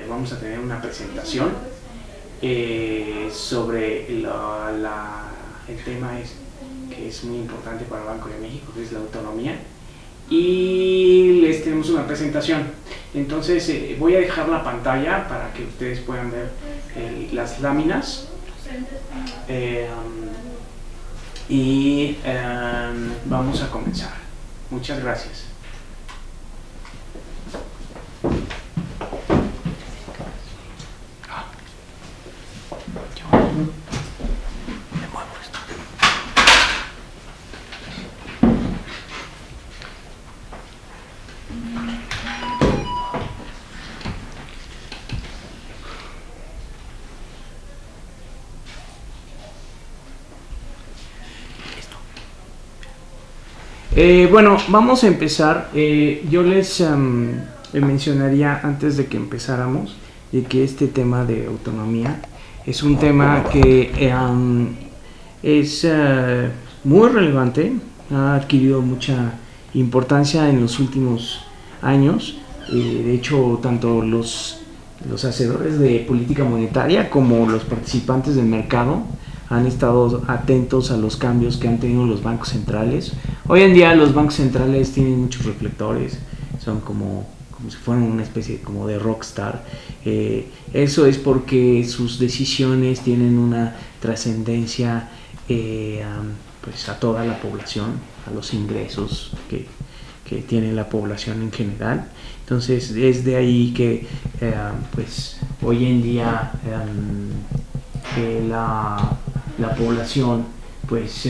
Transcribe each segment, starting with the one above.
vamos a tener una presentación sobre el tema que es muy importante para el Banco de México, que es la autonomía, y les tenemos una presentación. Entonces voy a dejar la pantalla para que ustedes puedan ver las láminas y vamos a comenzar. Muchas gracias. Bueno, vamos a empezar. Yo les mencionaría antes de que empezáramos de que este tema de autonomía es un tema que es muy relevante, ha adquirido mucha importancia en los últimos años. De hecho, tanto los hacedores de política monetaria como los participantes del mercado han estado atentos a los cambios que han tenido los bancos centrales. Hoy en día los bancos centrales tienen muchos reflectores, son como si fueran una especie como de rockstar. Eso es porque sus decisiones tienen una trascendencia pues a toda la población, a los ingresos que tiene la población en general. Entonces es de ahí que pues hoy en día la población pues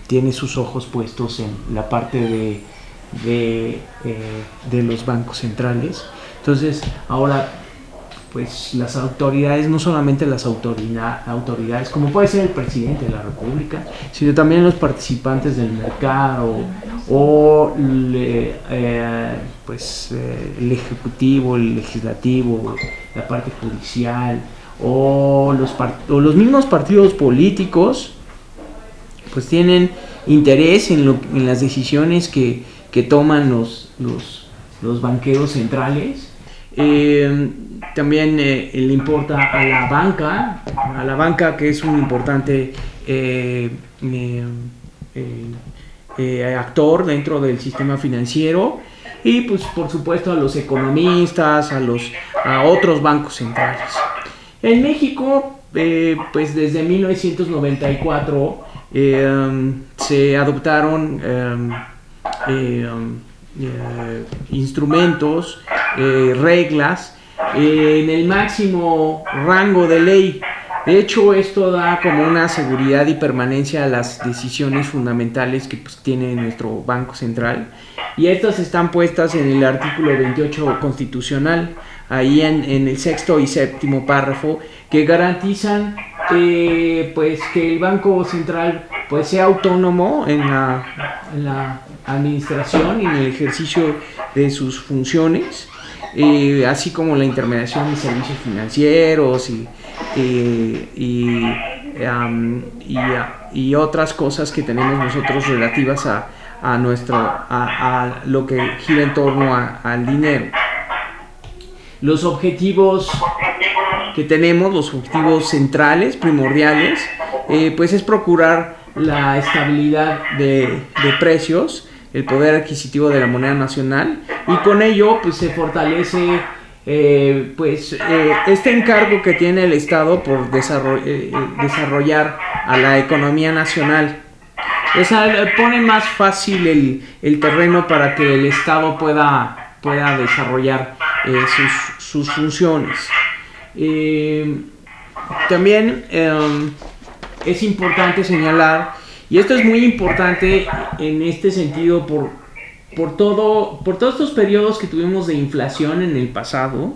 tiene sus ojos puestos en la parte de los bancos centrales. Entonces ahora pues las autoridades, no solamente las autoridades como puede ser el presidente de la República, sino también los participantes del mercado o pues el ejecutivo, el legislativo, la parte judicial o los mismos partidos políticos pues tienen interés en las decisiones que toman los banqueros centrales. También le importa a la banca que es un importante actor dentro del sistema financiero, y pues por supuesto a los economistas, a otros bancos centrales. En México pues desde 1994 se adoptaron instrumentos, reglas en el máximo rango de ley. De hecho, esto da como una seguridad y permanencia a las decisiones fundamentales que pues, tiene nuestro Banco Central, y estas están puestas en el artículo 28 constitucional, ahí en el sexto y séptimo párrafo, que garantizan pues que el Banco Central pues sea autónomo en la administración y en el ejercicio de sus funciones, así como la intermediación de servicios financieros y otras cosas que tenemos nosotros relativas a lo que gira en torno al dinero. Los objetivos que tenemos, los objetivos centrales, primordiales, pues es procurar la estabilidad de precios, el poder adquisitivo de la moneda nacional, y con ello pues se fortalece este encargo que tiene el Estado por desarrollar a la economía nacional. O sea, pone más fácil el terreno para que el Estado pueda desarrollar sus funciones. También es importante señalar, y esto es muy importante en este sentido por todos estos periodos que tuvimos de inflación en el pasado,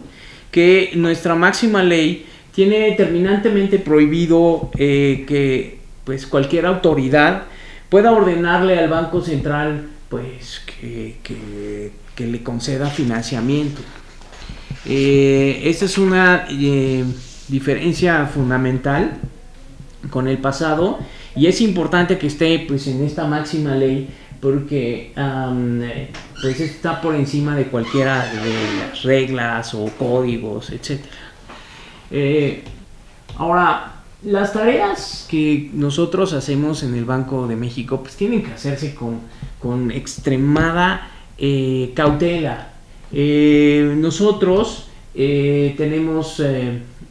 que nuestra máxima ley tiene terminantemente prohibido que pues cualquier autoridad pueda ordenarle al Banco Central pues que le conceda financiamiento. Esta es una diferencia fundamental con el pasado, y es importante que esté pues en esta máxima ley porque pues está por encima de cualquiera de las reglas o códigos, etcétera. Ahora, las tareas que nosotros hacemos en el Banco de México pues tienen que hacerse con extremada cautela. Nosotros tenemos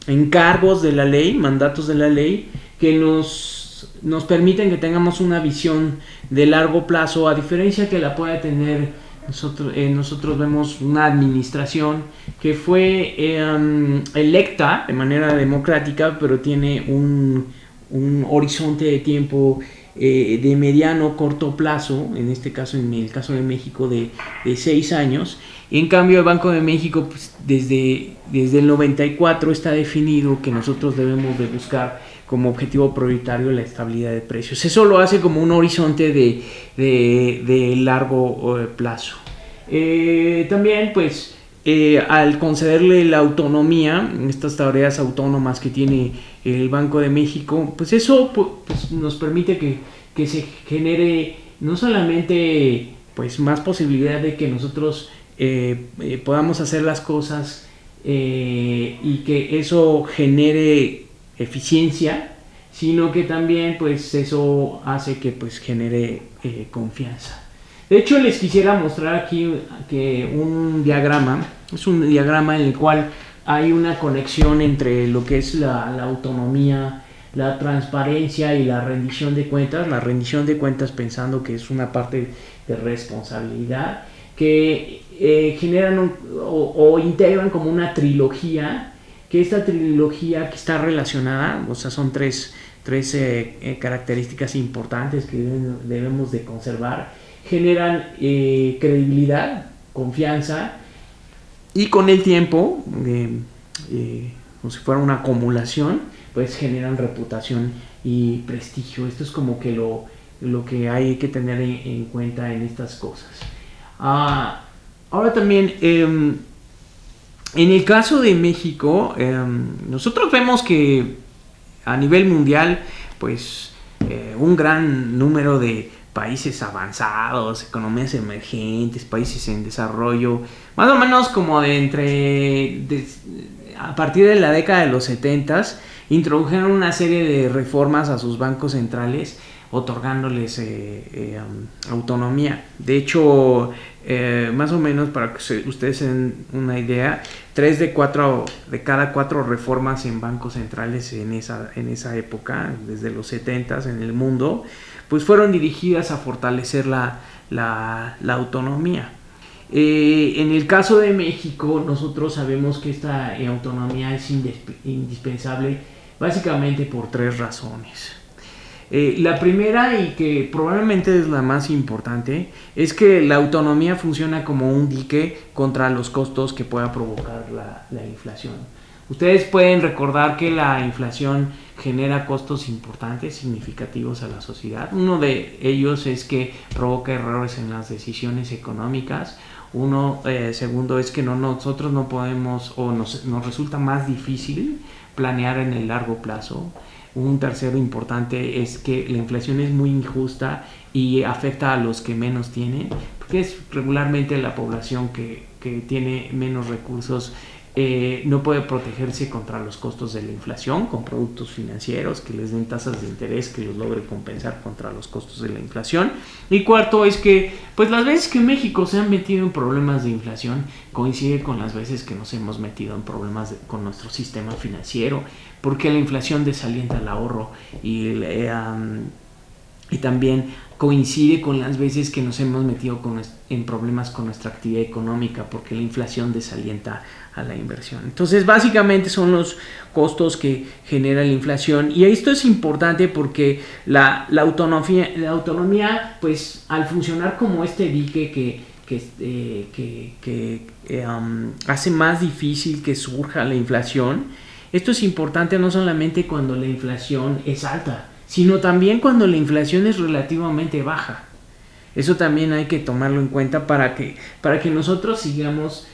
encargos de la ley, mandatos de la ley, que nos permiten que tengamos una visión de largo plazo, a diferencia que la pueda tener nosotros vemos una administración que fue electa de manera democrática, pero tiene un horizonte de tiempo de mediano corto plazo, en este caso, en el caso de México, de 6 años. En cambio, el Banco de México, pues, desde el 94 está definido que nosotros debemos de buscar como objetivo prioritario la estabilidad de precios. Eso lo hace como un horizonte de largo plazo. También, pues, al concederle la autonomía, estas tareas autónomas que tiene el Banco de México, pues eso pues, nos permite que se genere no solamente pues más posibilidad de que nosotros podamos hacer las cosas y que eso genere eficiencia, sino que también pues eso hace que pues genere confianza. De hecho, les quisiera mostrar aquí que un diagrama, es un diagrama en el cual hay una conexión entre lo que es la autonomía, la transparencia y la rendición de cuentas. La rendición de cuentas, pensando que es una parte de responsabilidad, que generan o integran como una trilogía, que esta trilogía que está relacionada, o sea, son tres características importantes que debemos de conservar, generan credibilidad, confianza, y con el tiempo, como si fuera una acumulación, pues generan reputación y prestigio. Esto es como que lo que hay que tener en cuenta en estas cosas. Ahora también, en el caso de México, nosotros vemos que a nivel mundial, pues un gran número de países avanzados, economías emergentes, países en desarrollo, más o menos como a partir de la década de los 70s, introdujeron una serie de reformas a sus bancos centrales, otorgándoles autonomía. De hecho, más o menos, para que ustedes se den una idea, 3 de cada 4 reformas en bancos centrales en esa época, desde los 70s en el mundo, pues fueron dirigidas a fortalecer la autonomía. En el caso de México, nosotros sabemos que esta autonomía es indispensable básicamente por 3 razones. La primera, y que probablemente es la más importante, es que la autonomía funciona como un dique contra los costos que pueda provocar la inflación. Ustedes pueden recordar que la inflación genera costos importantes, significativos a la sociedad. Uno de ellos es que provoca errores en las decisiones económicas. Segundo es que nosotros no podemos, o nos resulta más difícil planear en el largo plazo. Un tercero importante es que la inflación es muy injusta y afecta a los que menos tienen, porque es regularmente la población que tiene menos recursos. No puede protegerse contra los costos de la inflación con productos financieros que les den tasas de interés que los logre compensar contra los costos de la inflación. Y cuarto es que pues las veces que México se ha metido en problemas de inflación coincide con las veces que nos hemos metido en problemas con nuestro sistema financiero, porque la inflación desalienta el ahorro y también coincide con las veces que nos hemos metido en problemas con nuestra actividad económica, porque la inflación desalienta a la inversión. Entonces, básicamente son los costos que genera la inflación, y esto es importante porque la autonomía, pues, al funcionar como este dique que hace más difícil que surja la inflación. Esto es importante no solamente cuando la inflación es alta, sino también cuando la inflación es relativamente baja. Eso también hay que tomarlo en cuenta para que nosotros sigamos.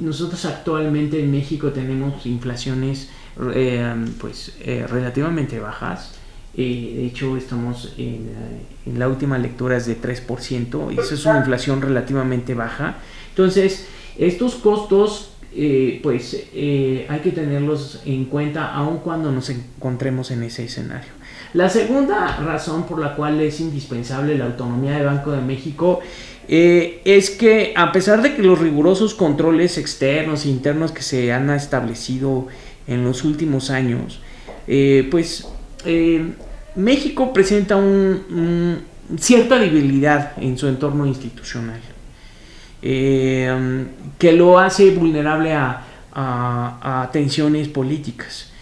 Nosotros actualmente en México tenemos inflaciones relativamente bajas, De hecho, estamos en la última lectura es de 3%, y eso es una inflación relativamente baja. Entonces, estos costos hay que tenerlos en cuenta aun cuando nos encontremos en ese escenario. La segunda razón por la cual es indispensable la autonomía del Banco de México es que, a pesar de que los rigurosos controles externos e internos que se han establecido en los últimos años, México presenta cierta debilidad en su entorno institucional, que lo hace vulnerable a tensiones políticas.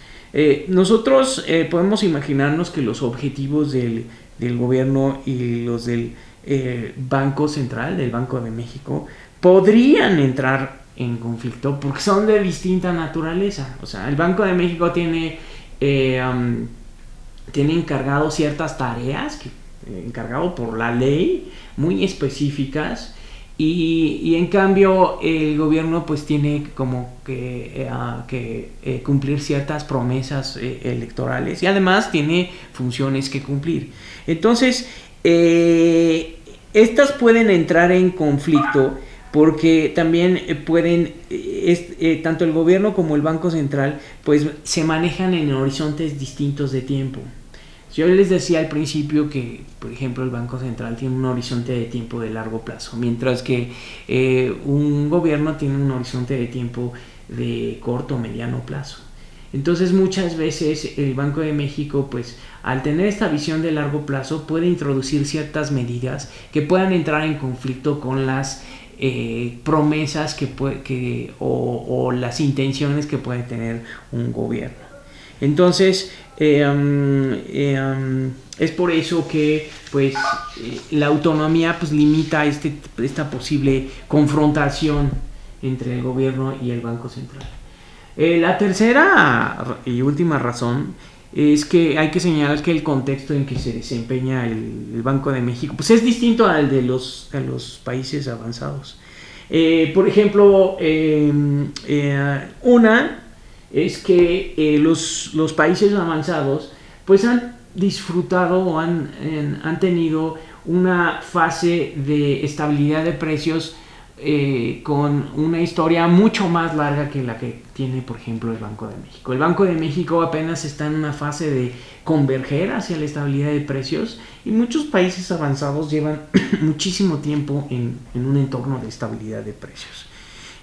Nosotros podemos imaginarnos que los objetivos del gobierno y los del Banco Central, del Banco de México, podrían entrar en conflicto porque son de distinta naturaleza. O sea, el Banco de México tiene encargado ciertas tareas encargado por la ley muy específicas, y en cambio el gobierno pues tiene como que cumplir ciertas promesas electorales, y además tiene funciones que cumplir. Entonces estas pueden entrar en conflicto porque también pueden tanto el gobierno como el Banco Central pues se manejan en horizontes distintos de tiempo. Yo les decía al principio que, por ejemplo, el Banco Central tiene un horizonte de tiempo de largo plazo, mientras que un gobierno tiene un horizonte de tiempo de corto o mediano plazo. Entonces, muchas veces el Banco de México, pues, al tener esta visión de largo plazo, puede introducir ciertas medidas que puedan entrar en conflicto con las promesas o las intenciones que puede tener un gobierno. Entonces, es por eso que pues la autonomía pues limita esta posible confrontación entre el gobierno y el Banco Central. La tercera y última razón es que hay que señalar que el contexto en que se desempeña el Banco de México pues es distinto al de los países avanzados. Por ejemplo, es que los países avanzados pues han disfrutado o han tenido una fase de estabilidad de precios con una historia mucho más larga que la que tiene, por ejemplo, el Banco de México. El Banco de México apenas está en una fase de converger hacia la estabilidad de precios, y muchos países avanzados llevan muchísimo tiempo en un entorno de estabilidad de precios.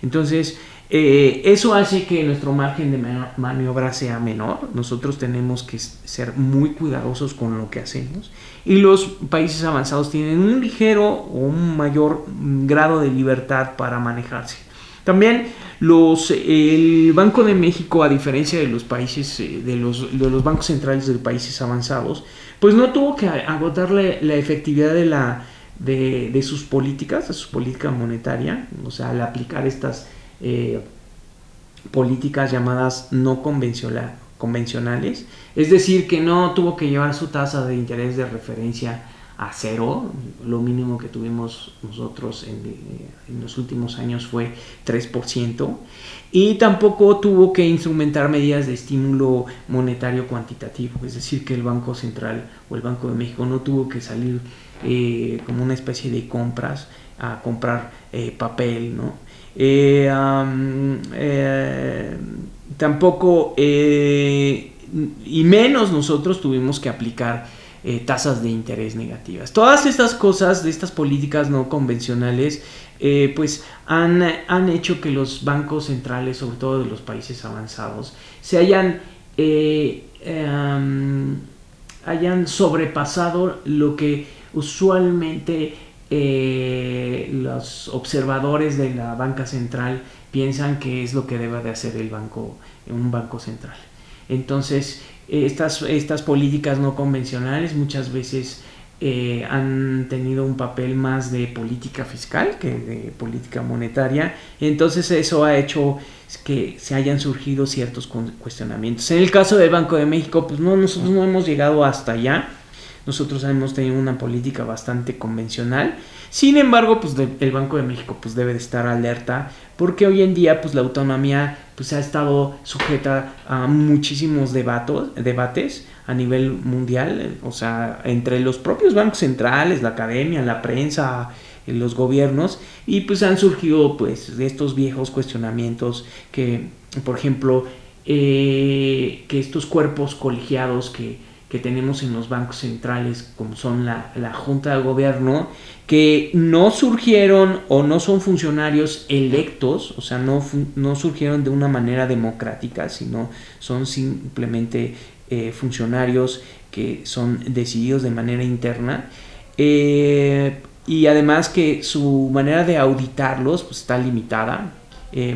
Entonces, eso hace que nuestro margen de maniobra sea menor. Nosotros tenemos que ser muy cuidadosos con lo que hacemos, y los países avanzados tienen un ligero o un mayor grado de libertad para manejarse. También el Banco de México, a diferencia de los países de los bancos centrales de países avanzados, pues no tuvo que agotar la efectividad de sus políticas, de su política monetaria, o sea, al aplicar estas políticas llamadas no convencionales, es decir, que no tuvo que llevar su tasa de interés de referencia a cero. Lo mínimo que tuvimos nosotros en los últimos años fue 3%, y tampoco tuvo que instrumentar medidas de estímulo monetario cuantitativo, es decir, que el Banco Central o el Banco de México no tuvo que salir como una especie de compras a comprar papel, ¿no? Tampoco y menos nosotros tuvimos que aplicar tasas de interés negativas. Todas estas cosas de estas políticas no convencionales pues han hecho que los bancos centrales, sobre todo de los países avanzados, se hayan sobrepasado lo que usualmente los observadores de la banca central piensan que es lo que debe de hacer un banco central. Entonces, estas políticas no convencionales muchas veces han tenido un papel más de política fiscal que de política monetaria. Entonces eso ha hecho que se hayan surgido ciertos cuestionamientos. En el caso del Banco de México, pues nosotros no hemos llegado hasta allá. nosotros hemos tenido una política bastante convencional. Sin embargo, pues el Banco de México pues debe de estar alerta, porque hoy en día pues la autonomía pues ha estado sujeta a muchísimos debates a nivel mundial, o sea, entre los propios bancos centrales, la academia, la prensa, los gobiernos, y pues han surgido pues estos viejos cuestionamientos que, por ejemplo, que estos cuerpos colegiados que tenemos en los bancos centrales, como son la Junta de Gobierno, que no surgieron o no son funcionarios electos, o sea, no surgieron de una manera democrática, sino son simplemente funcionarios que son decididos de manera interna, y además que su manera de auditarlos pues está limitada.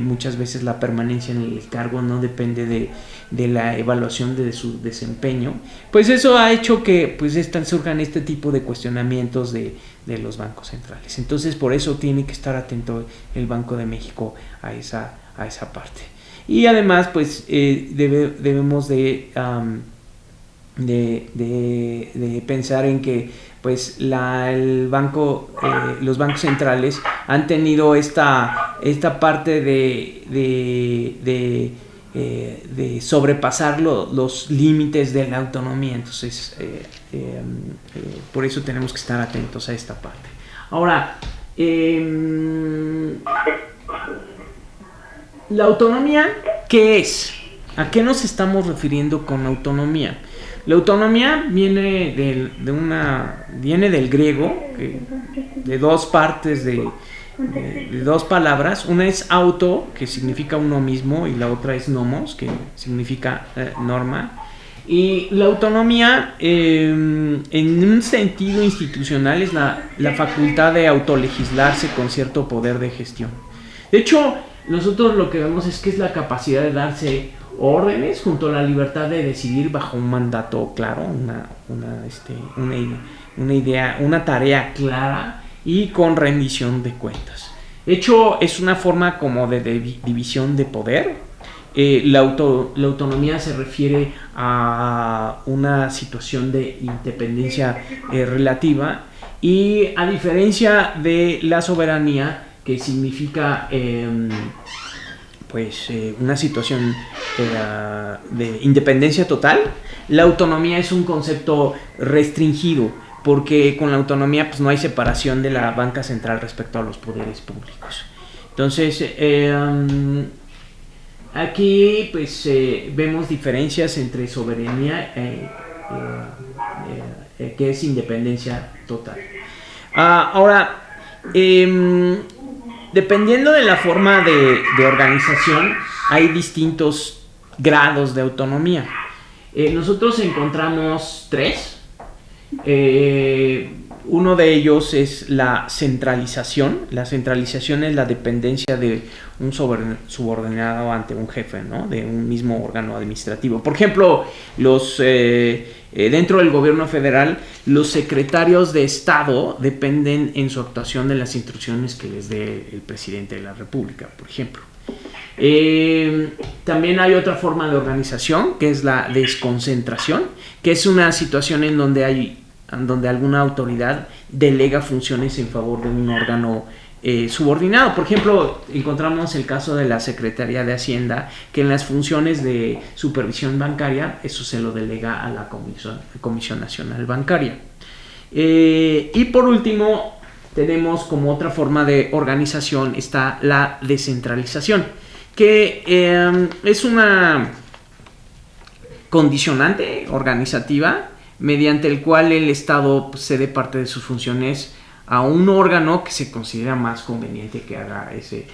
Muchas veces la permanencia en el cargo no depende de la evaluación de su desempeño. Pues eso ha hecho que pues surjan este tipo de cuestionamientos de los bancos centrales. Entonces por eso tiene que estar atento el Banco de México a esa parte. Y además pues debemos de pensar en que pues los bancos centrales han tenido esta parte de sobrepasar los límites de la autonomía. Entonces por eso tenemos que estar atentos a esta parte. Ahora, la autonomía, ¿qué es? ¿A qué nos estamos refiriendo con autonomía? La autonomía viene del griego, de dos partes, de dos palabras. Una es auto, que significa uno mismo, y la otra es nomos, que significa norma. Y la autonomía, en un sentido institucional, es la facultad de autolegislarse con cierto poder de gestión. De hecho, nosotros lo que vemos es que es la capacidad de darse órdenes junto a la libertad de decidir bajo un mandato claro, una idea, una tarea clara y con rendición de cuentas. De hecho, es una forma como de división de poder. La autonomía se refiere a una situación de independencia relativa, y a diferencia de la soberanía, que significa una situación de independencia total, la autonomía es un concepto restringido, porque con la autonomía pues no hay separación de la banca central respecto a los poderes públicos. Entonces aquí pues vemos diferencias entre soberanía que es independencia total. Ahora, dependiendo de la forma de organización, hay distintos grados de autonomía. Nosotros encontramos tres. Uno de ellos es la centralización. La centralización es la dependencia de un subordinado ante un jefe, ¿no? De un mismo órgano administrativo. Por ejemplo, dentro del gobierno federal, los secretarios de Estado dependen en su actuación de las instrucciones que les dé el presidente de la República, por ejemplo. También hay otra forma de organización, que es la desconcentración, que es una situación en donde alguna autoridad delega funciones en favor de un órgano subordinado. Por ejemplo, encontramos el caso de la Secretaría de Hacienda, que en las funciones de supervisión bancaria, eso se lo delega a la Comisión Nacional Bancaria. Y por último, tenemos como otra forma de organización está la descentralización, que es una condicionante organizativa mediante el cual el Estado cede parte de sus funciones a un órgano que se considera más conveniente que haga ese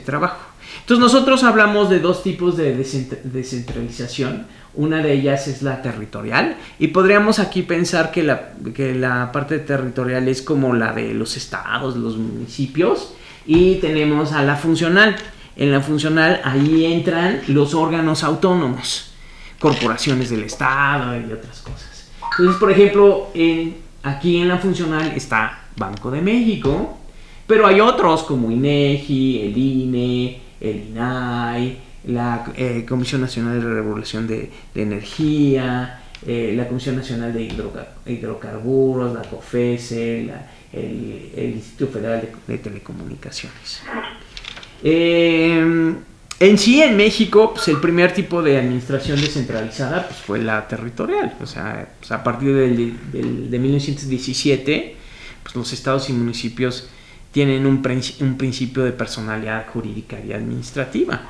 trabajo. Entonces nosotros hablamos de dos tipos de descentralización. Una de ellas es la territorial, y podríamos aquí pensar que la parte territorial es como la de los estados, los municipios, y tenemos a la funcional. En la funcional ahí entran los órganos autónomos, corporaciones del Estado y otras cosas. Entonces, por ejemplo, aquí en la funcional está Banco de México, pero hay otros como INEGI, el INE, el INAI, la Comisión Nacional de Regulación de Energía, la Comisión Nacional de Hidrocarburos, la COFESE, el Instituto Federal de Telecomunicaciones. En sí, en México, pues el primer tipo de administración descentralizada pues, fue la territorial. O sea, pues, a partir de 1917, pues los estados y municipios tienen un principio de personalidad jurídica y administrativa.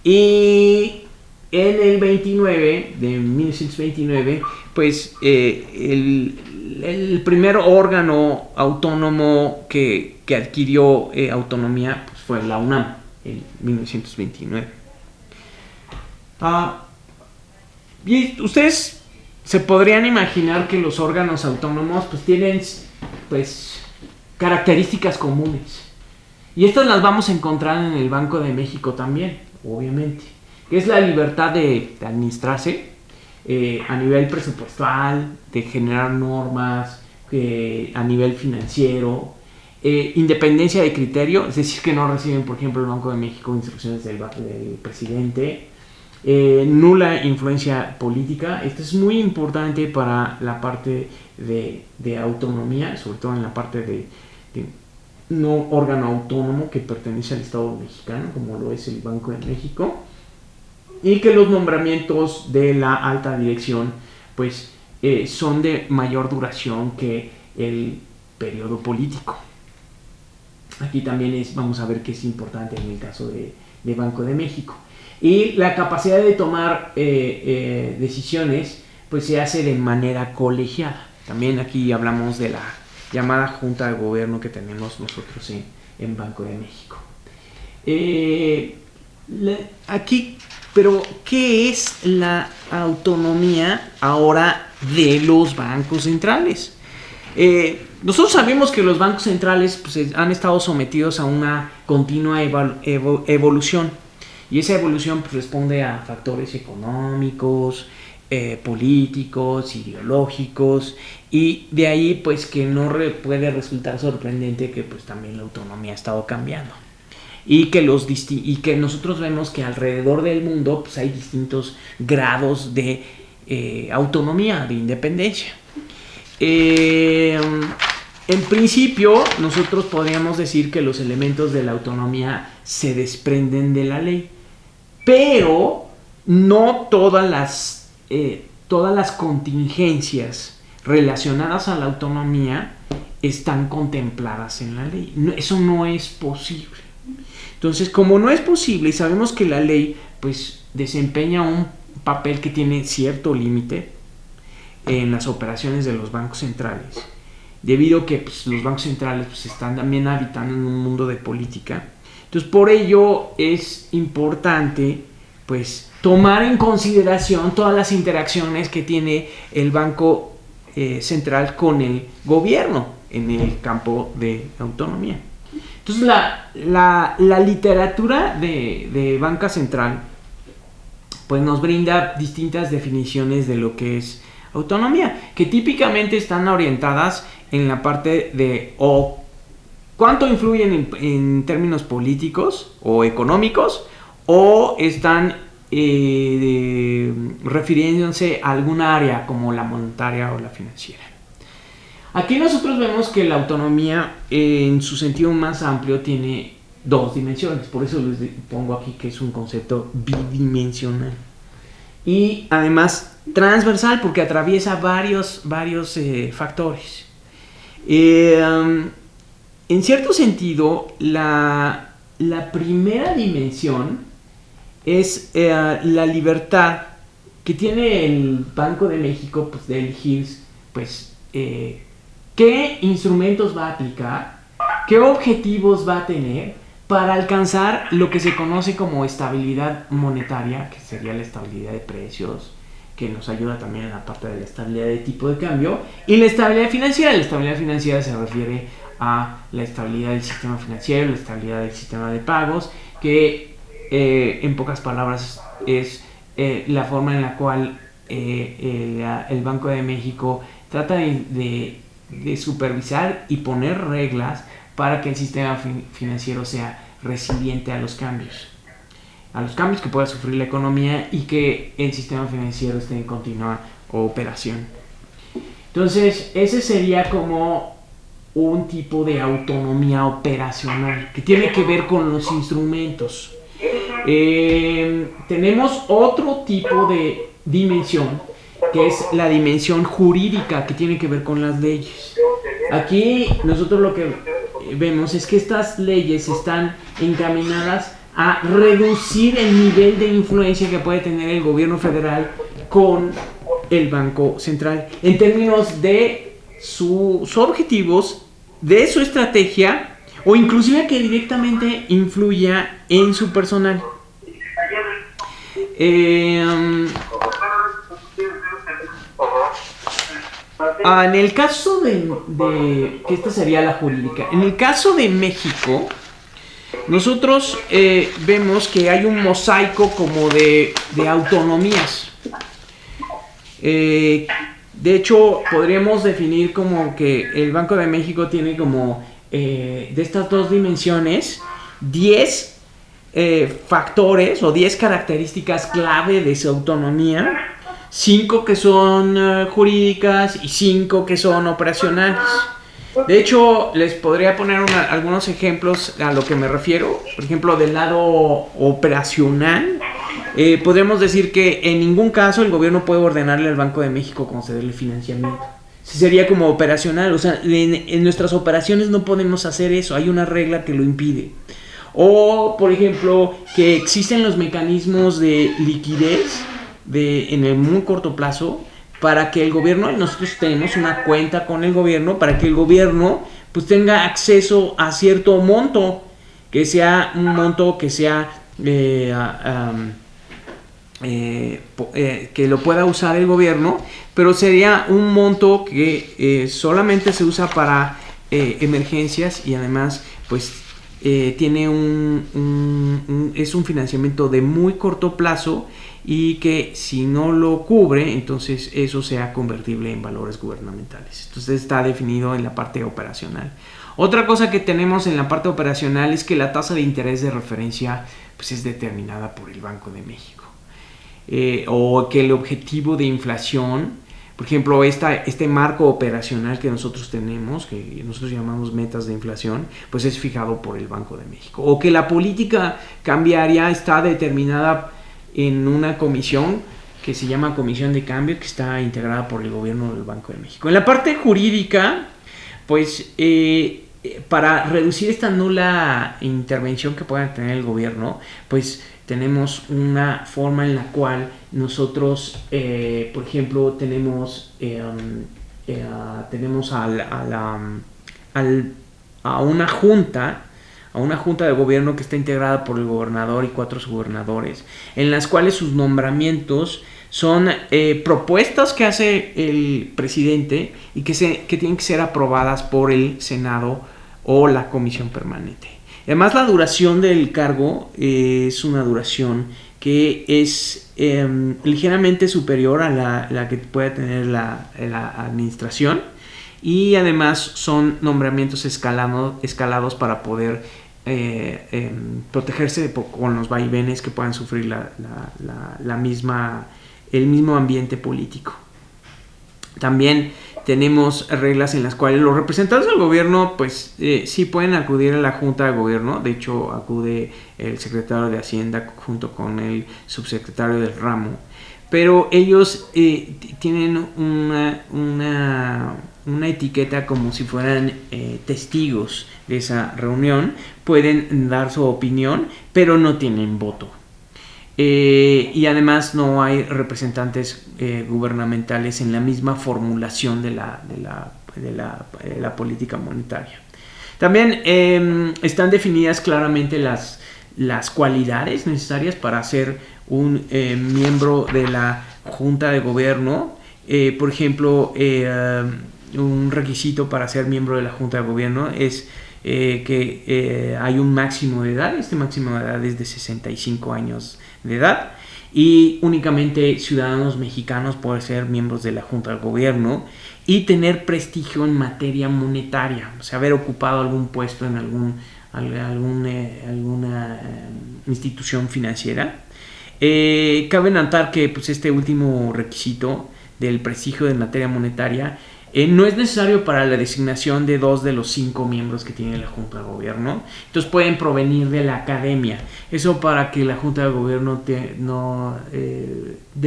Y en el 1929, pues el primer órgano autónomo que adquirió autonomía pues, fue la UNAM en 1929. Y ustedes se podrían imaginar que los órganos autónomos pues tienen pues características comunes. Y estas las vamos a encontrar en el Banco de México también, obviamente. Que es la libertad de administrarse a nivel presupuestal, de generar normas, a nivel financiero, independencia de criterio, es decir, que no reciben, por ejemplo, el Banco de México instrucciones del presidente, nula influencia política. Esto es muy importante para la parte de autonomía, sobre todo en la parte de no órgano autónomo que pertenece al Estado mexicano, como lo es el Banco de México, y que los nombramientos de la alta dirección pues son de mayor duración que el periodo político. Aquí también vamos a ver que es importante en el caso de Banco de México. Y la capacidad de tomar decisiones pues se hace de manera colegiada. También aquí hablamos de la llamada Junta de Gobierno que tenemos nosotros en Banco de México. Aquí, pero ¿qué es la autonomía ahora de los bancos centrales? Nosotros sabemos que los bancos centrales pues, han estado sometidos a una continua evolución, y esa evolución pues, responde a factores económicos, políticos, ideológicos, y de ahí pues que no puede resultar sorprendente que pues también la autonomía ha estado cambiando, y que nosotros vemos que alrededor del mundo pues hay distintos grados de autonomía, de independencia. En principio, nosotros podríamos decir que los elementos de la autonomía se desprenden de la ley, pero no todas las contingencias relacionadas a la autonomía están contempladas en la ley. Eso no es posible. Entonces, como no es posible y sabemos que la ley pues desempeña un papel que tiene cierto límite en las operaciones de los bancos centrales, debido a que pues, los bancos centrales pues, están también habitando en un mundo de política. Entonces, por ello es importante pues tomar en consideración todas las interacciones que tiene el Banco Central con el gobierno en el campo de autonomía. Entonces, la literatura de banca central pues nos brinda distintas definiciones de lo que es autonomía, que típicamente están orientadas en la parte de cuánto influyen en términos políticos o económicos, o están refiriéndose a alguna área como la monetaria o la financiera. Aquí nosotros vemos que la autonomía en su sentido más amplio tiene dos dimensiones, por eso les pongo aquí que es un concepto bidimensional y además transversal porque atraviesa varios factores. En cierto sentido, la primera dimensión es la libertad que tiene el Banco de México pues, de elegir pues, qué instrumentos va a aplicar, qué objetivos va a tener para alcanzar lo que se conoce como estabilidad monetaria, que sería la estabilidad de precios, que nos ayuda también en la parte de la estabilidad de tipo de cambio, y la estabilidad financiera. La estabilidad financiera se refiere a la estabilidad del sistema financiero, la estabilidad del sistema de pagos, que en pocas palabras es la forma en la cual el Banco de México trata de supervisar y poner reglas para que el sistema financiero sea resiliente a los cambios que pueda sufrir la economía y que el sistema financiero esté en continua o operación. Entonces, ese sería como un tipo de autonomía operacional que tiene que ver con los instrumentos. Tenemos otro tipo de dimensión, que es la dimensión jurídica, que tiene que ver con las leyes. Aquí nosotros lo que vemos es que estas leyes están encaminadas a reducir el nivel de influencia que puede tener el gobierno federal con el Banco Central en términos de sus objetivos, de su estrategia, o inclusive que directamente influya en su personal. En el caso de que esta sería la jurídica, en el caso de México, nosotros vemos que hay un mosaico como de autonomías. De hecho, podríamos definir como que el Banco de México tiene como de estas dos dimensiones 10 factores o 10 características clave de su autonomía, 5 que son jurídicas y 5 que son operacionales. De hecho, les podría poner algunos ejemplos a lo que me refiero. Por ejemplo, del lado operacional, podríamos decir que en ningún caso el gobierno puede ordenarle al Banco de México concederle financiamiento. Sería como operacional, o sea, en nuestras operaciones no podemos hacer eso, hay una regla que lo impide. O, por ejemplo, que existen los mecanismos de liquidez en el muy corto plazo para que el gobierno, nosotros tenemos una cuenta con el gobierno, para que el gobierno pues tenga acceso a cierto monto, que sea un monto que sea que lo pueda usar el gobierno, pero sería un monto que solamente se usa para emergencias, y además pues tiene es un financiamiento de muy corto plazo, y que si no lo cubre, entonces eso sea convertible en valores gubernamentales. Entonces está definido en la parte operacional. Otra cosa que tenemos en la parte operacional es que la tasa de interés de referencia pues es determinada por el Banco de México. O que el objetivo de inflación, por ejemplo, este marco operacional que nosotros tenemos, que nosotros llamamos metas de inflación, pues es fijado por el Banco de México. O que la política cambiaria está determinada en una comisión que se llama Comisión de Cambio, que está integrada por el gobierno del Banco de México. En la parte jurídica, pues para reducir esta nula intervención que pueda tener el gobierno, pues tenemos una forma en la cual nosotros, por ejemplo, tenemos a una junta de gobierno que está integrada por el gobernador y 4 subgobernadores, en las cuales sus nombramientos son propuestas que hace el presidente y que tienen que ser aprobadas por el Senado o la Comisión Permanente. Además, la duración del cargo es una duración que es ligeramente superior a la que puede tener la administración, y además son nombramientos escalados para poder protegerse con los vaivenes que puedan sufrir el mismo ambiente político. También tenemos reglas en las cuales los representantes del gobierno pues sí pueden acudir a la junta de gobierno. De hecho, acude el secretario de Hacienda junto con el subsecretario del ramo, pero ellos tienen una etiqueta como si fueran testigos de esa reunión. Pueden dar su opinión, pero no tienen voto. Y además no hay representantes gubernamentales en la misma formulación de la política monetaria. También están definidas claramente las cualidades necesarias para ser un miembro de la Junta de Gobierno. Por ejemplo, un requisito para ser miembro de la Junta de Gobierno es que hay un máximo de edad. Este máximo de edad es de 65 años de edad, y únicamente ciudadanos mexicanos pueden ser miembros de la Junta de Gobierno y tener prestigio en materia monetaria, o sea, haber ocupado algún puesto en alguna institución financiera. Cabe notar que pues, este último requisito del prestigio en materia monetaria, no es necesario para la designación de 2 de los 5 miembros que tiene la Junta de Gobierno. Entonces pueden provenir de la academia. Eso para que la Junta de Gobierno dé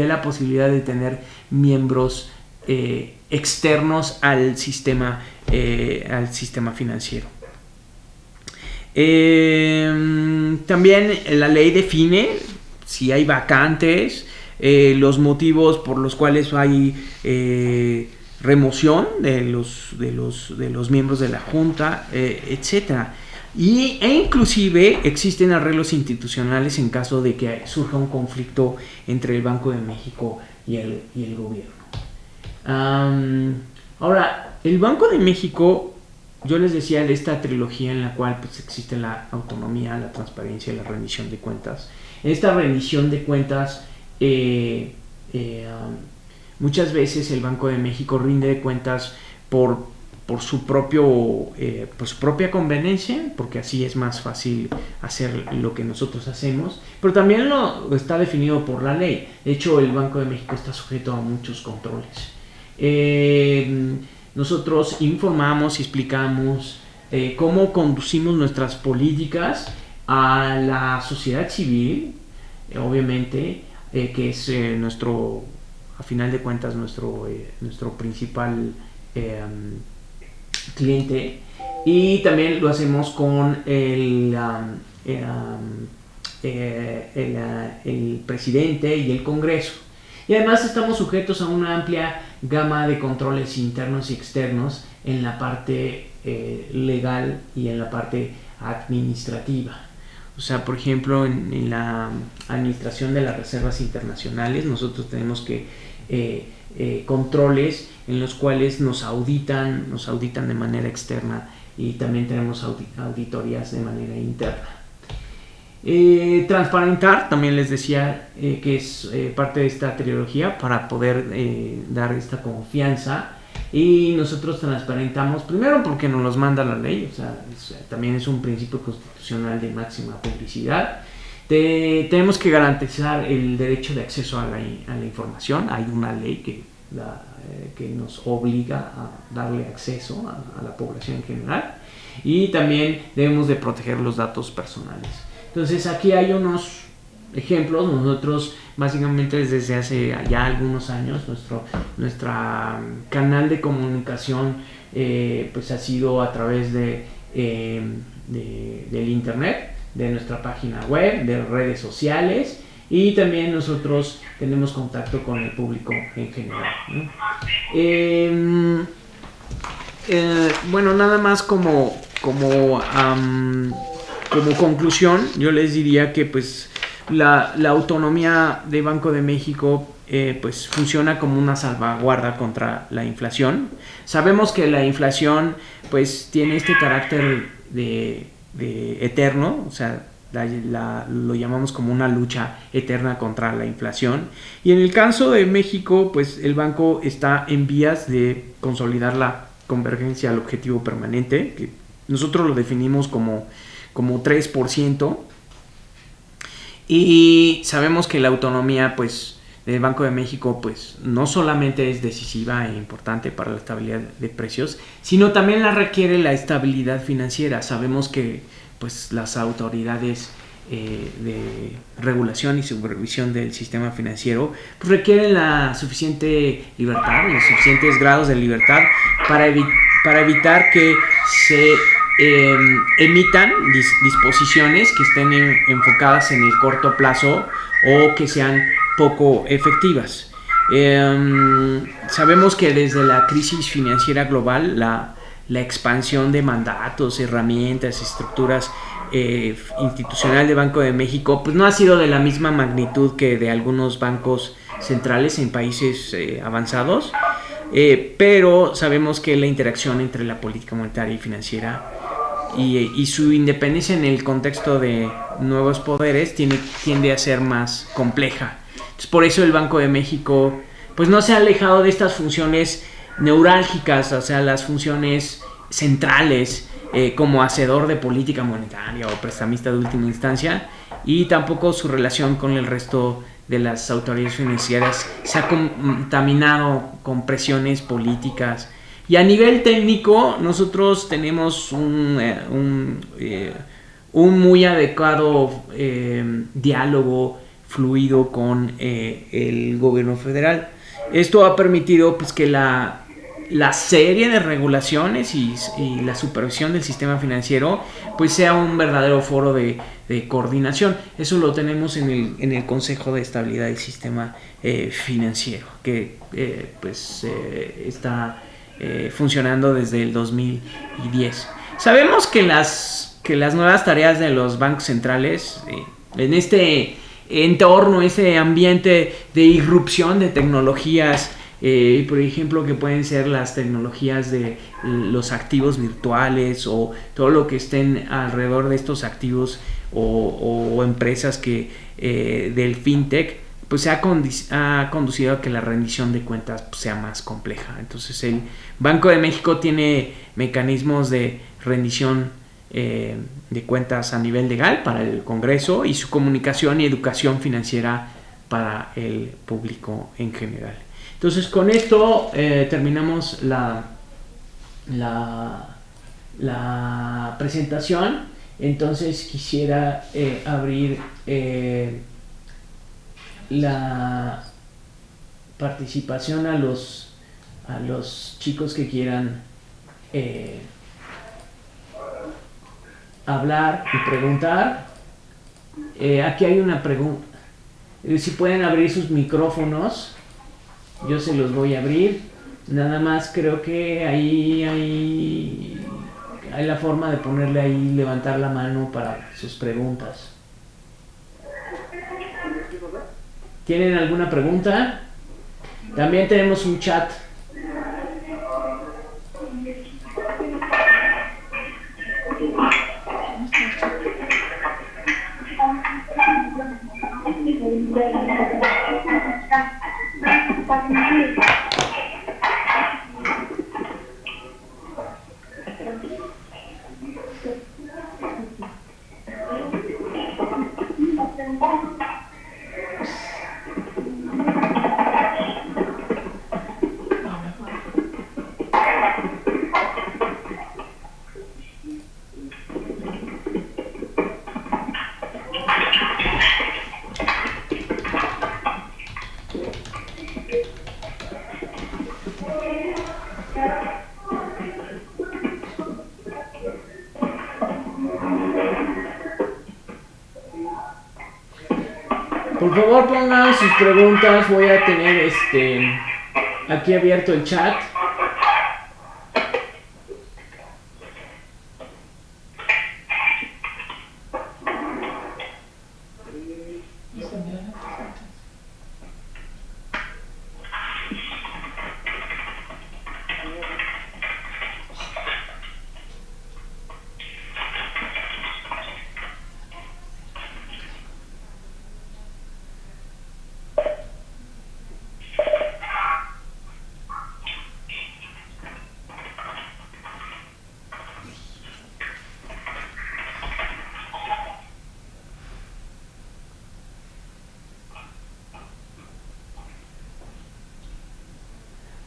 la posibilidad de tener miembros externos al sistema financiero. También la ley define si hay vacantes, los motivos por los cuales hay remoción de los miembros de la Junta, etcétera. E inclusive existen arreglos institucionales en caso de que surja un conflicto entre el Banco de México y el gobierno. Ahora, el Banco de México, yo les decía de esta trilogía en la cual pues, existe la autonomía, la transparencia y la rendición de cuentas. En esta rendición de cuentas, muchas veces el Banco de México rinde cuentas por su propia conveniencia, porque así es más fácil hacer lo que nosotros hacemos, pero también está definido por la ley. De hecho, el Banco de México está sujeto a muchos controles. Nosotros informamos y explicamos cómo conducimos nuestras políticas a la sociedad civil, obviamente, que es a final de cuentas nuestro principal cliente, y también lo hacemos con el presidente y el Congreso. Y además estamos sujetos a una amplia gama de controles internos y externos en la parte legal y en la parte administrativa. O sea, por ejemplo, en la administración de las reservas internacionales, nosotros tenemos controles en los cuales nos auditan de manera externa, y también tenemos auditorías de manera interna. Transparentar, también les decía que es parte de esta trilogía para poder dar esta confianza, y nosotros transparentamos primero porque nos los manda la ley, o sea, también es un principio constitucional de máxima publicidad. Tenemos que garantizar el derecho de acceso a la información. Hay una ley que nos obliga a darle acceso a la población en general, y también debemos de proteger los datos personales. Entonces aquí hay unos ejemplos. Nosotros básicamente desde hace ya algunos años nuestra canal de comunicación pues ha sido a través del internet, de nuestra página web, de redes sociales, y también nosotros tenemos contacto con el público en general, ¿no? Bueno, nada más como conclusión, yo les diría que pues la autonomía de Banco de México pues funciona como una salvaguarda contra la inflación. Sabemos que la inflación pues tiene este carácter de eterno, o sea, lo llamamos como una lucha eterna contra la inflación, y en el caso de México pues el banco está en vías de consolidar la convergencia al objetivo permanente, que nosotros lo definimos como 3%, y sabemos que la autonomía pues del Banco de México pues no solamente es decisiva e importante para la estabilidad de precios, sino también la requiere la estabilidad financiera. Sabemos que pues las autoridades de regulación y supervisión del sistema financiero pues requieren la suficiente libertad, los suficientes grados de libertad para evitar que se emitan disposiciones que estén enfocadas en el corto plazo o que sean poco efectivas. Sabemos que desde la crisis financiera global la expansión de mandatos, herramientas, estructuras institucional de Banco de México pues no ha sido de la misma magnitud que de algunos bancos centrales en países avanzados, pero sabemos que la interacción entre la política monetaria y financiera y su independencia en el contexto de nuevos poderes tiende a ser más compleja. Entonces, por eso el Banco de México pues no se ha alejado de estas funciones neurálgicas, o sea, las funciones centrales como hacedor de política monetaria o prestamista de última instancia, y tampoco su relación con el resto de las autoridades financieras se ha contaminado con presiones políticas. Y a nivel técnico, nosotros tenemos un muy adecuado diálogo fluido con el gobierno federal. Esto ha permitido pues, que la serie de regulaciones y la supervisión del sistema financiero pues sea un verdadero foro de coordinación. Eso lo tenemos en el Consejo de Estabilidad del Sistema Financiero, que está funcionando desde el 2010. Sabemos que las nuevas tareas de los bancos centrales en este entorno, ese ambiente de irrupción de tecnologías, por ejemplo, que pueden ser las tecnologías de los activos virtuales o todo lo que estén alrededor de estos activos o empresas que del fintech, pues ha conducido a que la rendición de cuentas pues, sea más compleja. Entonces el Banco de México tiene mecanismos de rendición de cuentas a nivel legal para el Congreso y su comunicación y educación financiera para el público en general. Entonces con esto terminamos la presentación. Entonces quisiera abrir la participación a los chicos que quieran hablar y preguntar. Aquí hay una pregunta. Si pueden abrir sus micrófonos, yo se los voy a abrir. Nada más creo que ahí hay la forma de ponerle ahí, levantar la mano para sus preguntas. ¿Tienen alguna pregunta? También tenemos un chat. Por favor pongan sus preguntas, voy a tener aquí abierto el chat.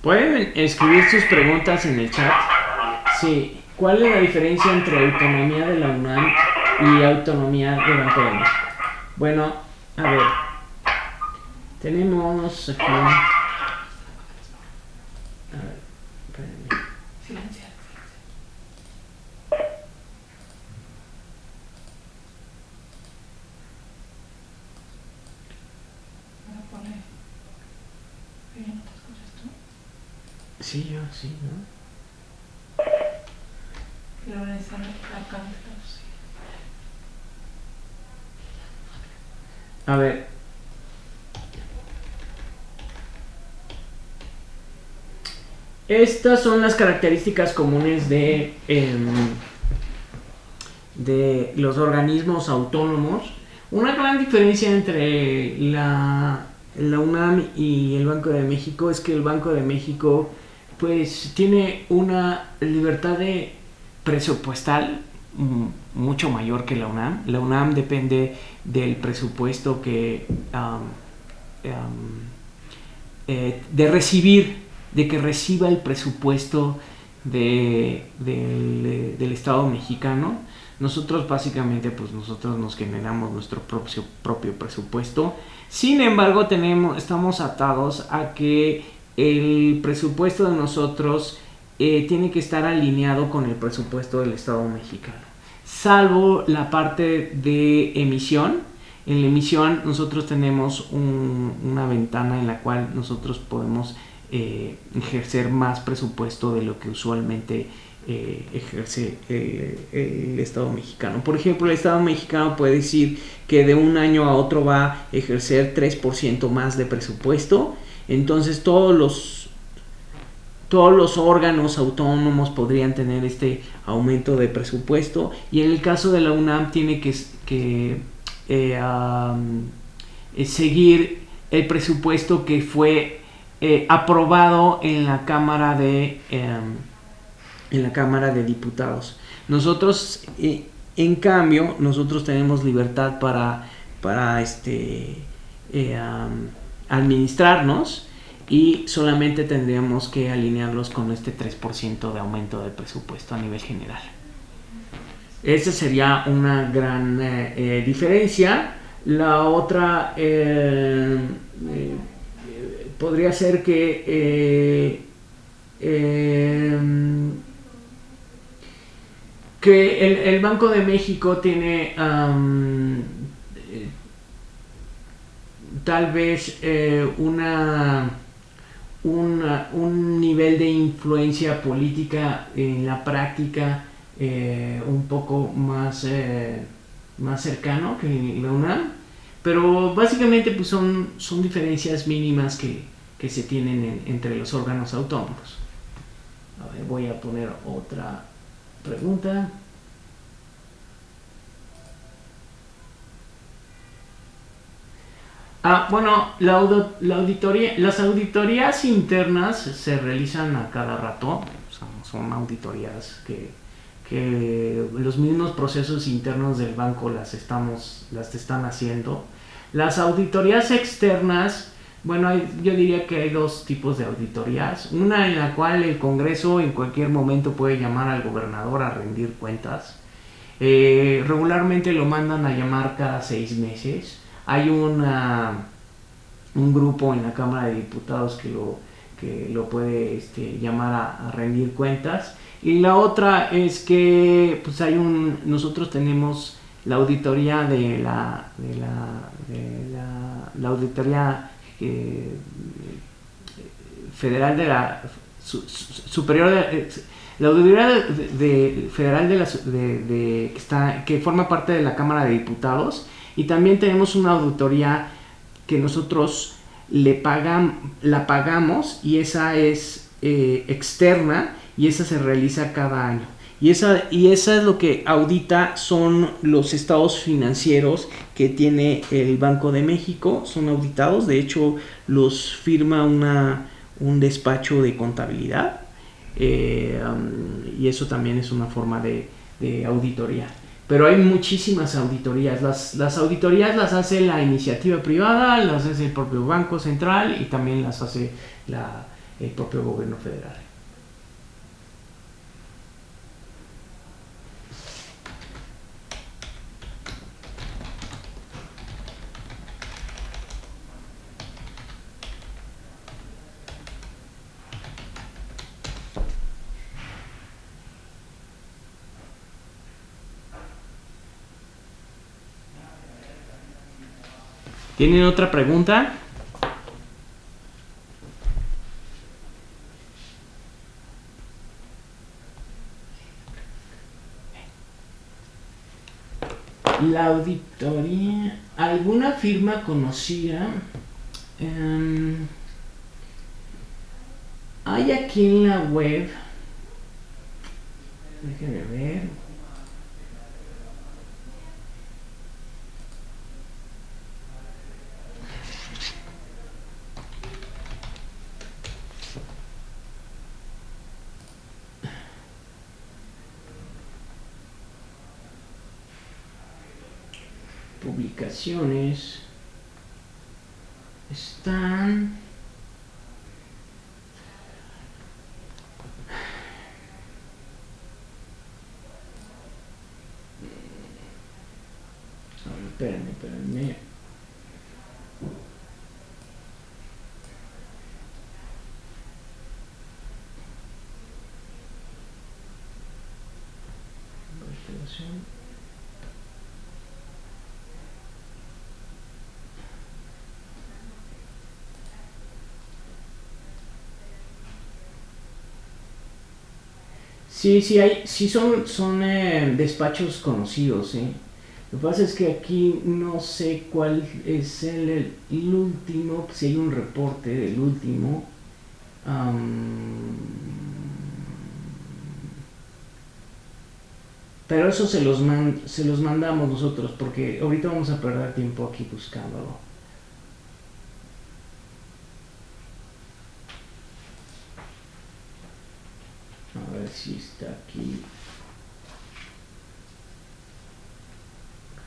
¿Pueden escribir sus preguntas en el chat? Sí. ¿Cuál es la diferencia entre autonomía de la UNAM y autonomía de Banco de México? Bueno, a ver. Tenemos aquí... A ver, espérenme. Silenciar. Voy a poner... ¿Ya no te escuchas tú? Sí, yo sí, ¿no? Quiero organizar la cámara. A ver. Estas son las características comunes de los organismos autónomos. Una gran diferencia entre la UNAM y el Banco de México es que el Banco de México pues tiene una libertad de presupuestal mucho mayor que la UNAM. La UNAM depende del presupuesto que de recibir, de que reciba el presupuesto del Estado mexicano. Nosotros básicamente, pues nosotros nos generamos nuestro propio presupuesto. Sin embargo, estamos atados a que el presupuesto de nosotros tiene que estar alineado con el presupuesto del Estado mexicano, salvo la parte de emisión. En la emisión nosotros tenemos una ventana en la cual nosotros podemos ejercer más presupuesto de lo que usualmente ejerce el Estado mexicano. Por ejemplo, el Estado mexicano puede decir que de un año a otro va a ejercer 3% más de presupuesto. Entonces todos los órganos autónomos podrían tener este aumento de presupuesto, y en el caso de la UNAM tiene que seguir el presupuesto que fue aprobado en la Cámara de Diputados. Nosotros en cambio nosotros tenemos libertad para administrarnos, y solamente tendríamos que alinearlos con este 3% de aumento del presupuesto a nivel general. Esa sería una gran diferencia. La otra podría ser que el Banco de México tiene tal vez un nivel de influencia política en la práctica un poco más cercano que la UNAM, pero básicamente pues son diferencias mínimas que se tienen entre los órganos autónomos. A ver, voy a poner otra pregunta. Bueno, las auditorías internas se realizan a cada rato. Son auditorías que los mismos procesos internos del banco las están haciendo. Las auditorías externas, bueno, yo diría que hay dos tipos de auditorías. Una en la cual el Congreso en cualquier momento puede llamar al gobernador a rendir cuentas. Regularmente lo mandan a llamar cada 6 meses. Hay un grupo en la Cámara de Diputados que lo puede llamar a rendir cuentas. Y la otra es que pues nosotros tenemos la auditoría de la auditoría federal de la superior de la auditoría federal que forma parte de la Cámara de Diputados. Y también tenemos una auditoría que nosotros la pagamos, y esa es externa, y esa se realiza cada año. Y esa es lo que audita, son los estados financieros que tiene el Banco de México, son auditados. De hecho, los firma un despacho de contabilidad, y eso también es una forma de auditoría. Pero hay muchísimas auditorías. Las auditorías las hace la iniciativa privada, las hace el propio Banco Central, y también las hace el propio gobierno federal. ¿Tienen otra pregunta? La auditoría, ¿alguna firma conocida? Hay aquí en la web, déjenme ver. Publicaciones. están... A ver, espérenme. Investigación. Sí son despachos conocidos, ¿eh? Lo que pasa es que aquí no sé cuál es el último, si hay un reporte del último. Pero eso se los mandamos nosotros, porque ahorita vamos a perder tiempo aquí buscándolo. A ver si está aquí.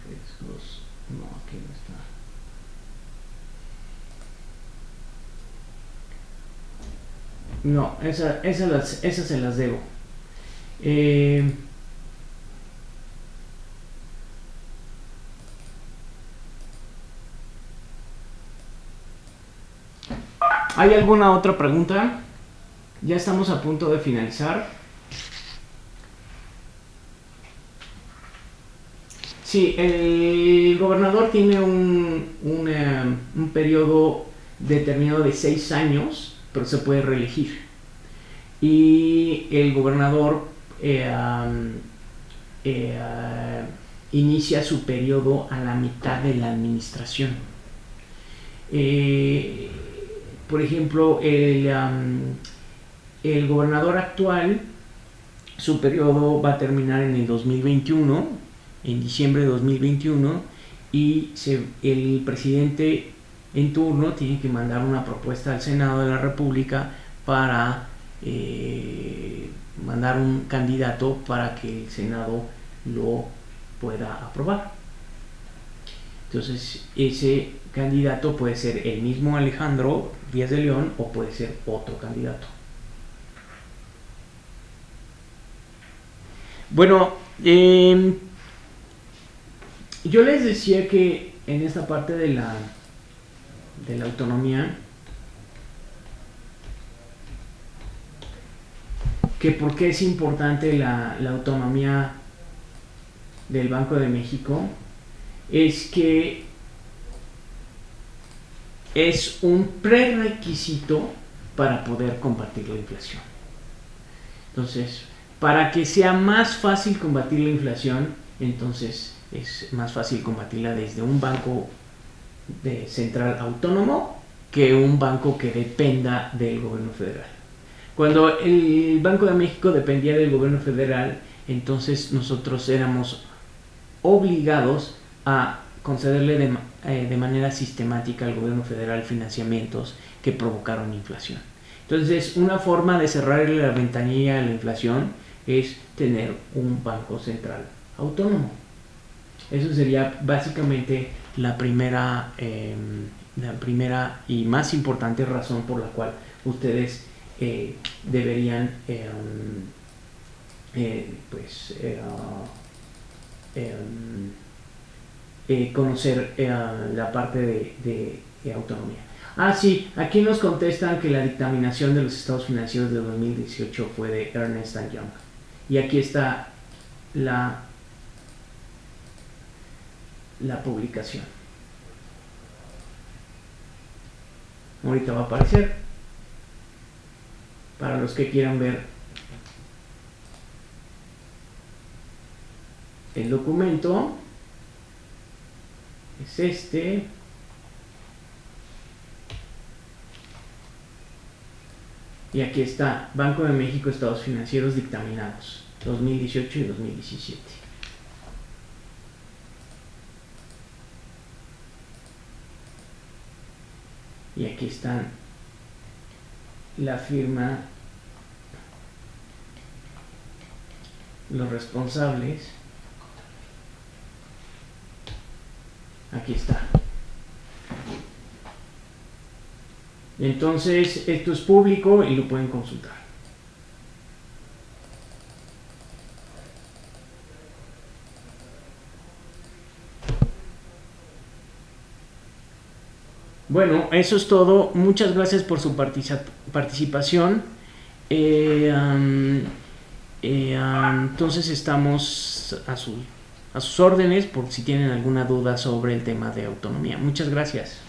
Riesgos. No, aquí no está. No, esas se las debo. ¿Hay alguna otra pregunta? Ya estamos a punto de finalizar. Sí, el gobernador tiene un periodo determinado de 6 años, pero se puede reelegir. Y el gobernador inicia su periodo a la mitad de la administración. Por ejemplo, el gobernador actual, su periodo va a terminar en el 2021, en diciembre de 2021, y el presidente en turno tiene que mandar una propuesta al Senado de la República para mandar un candidato para que el Senado lo pueda aprobar. Entonces, ese candidato puede ser el mismo Alejandro Díaz de León o puede ser otro candidato. Bueno, yo les decía que en esta parte de la autonomía, que por qué es importante la autonomía del Banco de México, es que es un prerequisito para poder combatir la inflación. Entonces, para que sea más fácil combatir la inflación, entonces es más fácil combatirla desde un banco central autónomo que un banco que dependa del gobierno federal. Cuando el Banco de México dependía del gobierno federal, entonces nosotros éramos obligados a concederle de manera sistemática al gobierno federal financiamientos que provocaron inflación. Entonces, una forma de cerrarle la ventanilla a la inflación es tener un banco central autónomo. Eso sería básicamente la primera y más importante razón por la cual ustedes deberían conocer la parte de autonomía. Sí, aquí nos contestan que la dictaminación de los estados financieros de 2018 fue de Ernst & Young. Y aquí está la publicación. Ahorita va a aparecer para los que quieran ver el documento. Es este. Y aquí está Banco de México, estados financieros dictaminados 2018 y 2017. Y aquí están la firma, los responsables. Aquí está. Entonces, esto es público y lo pueden consultar. Bueno, eso es todo. Muchas gracias por su participación. Entonces estamos a sus órdenes por si tienen alguna duda sobre el tema de autonomía. Muchas gracias.